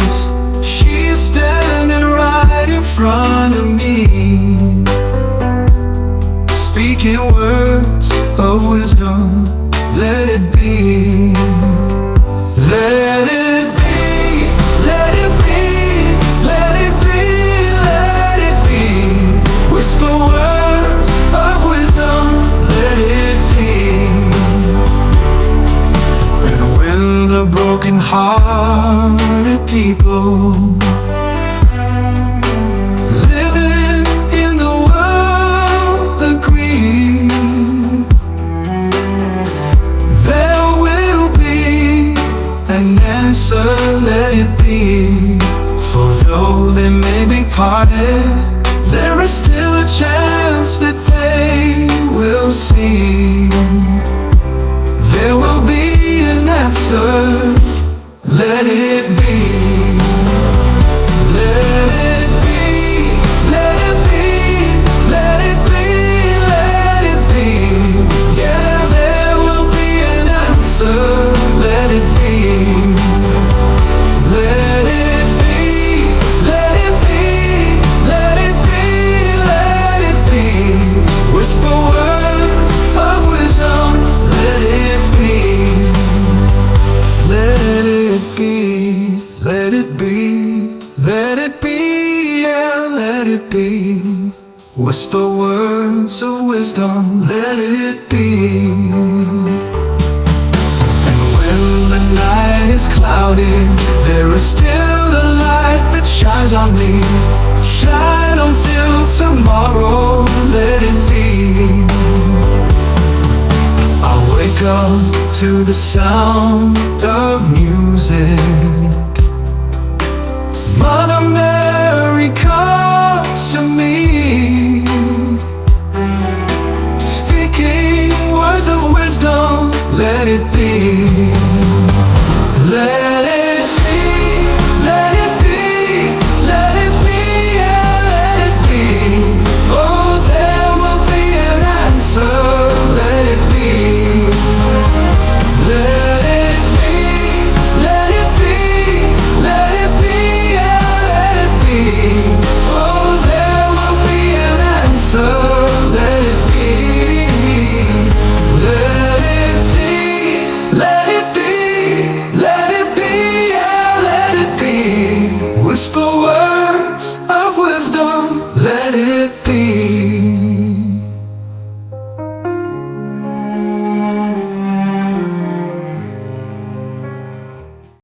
is. She's standing right in front of me, speaking words of wisdom. Let it be. Let it be. Let it be. Let it be. Let it be. Whisper words of wisdom. Let it be. And when the broken-hearted people living in the world agree, there will be an answer. Let it be. For though they may be parted, there is still a chance that they will see. There will be an answer. Let it be. Let it be. Let it be. Let it be. Let it be. Yeah, there will be an answer. Let it be. Let it be. Let it be. Let it be. Let it be. Whisper words of wisdom. Let it be. Let it be. Let it be. Let it be. Yeah, let it be. Whisper words of wisdom. Let it be. And when the night is cloudy, there is still a light that shines on me. Shine until tomorrow. Let it be. I'll wake up to the sound of music.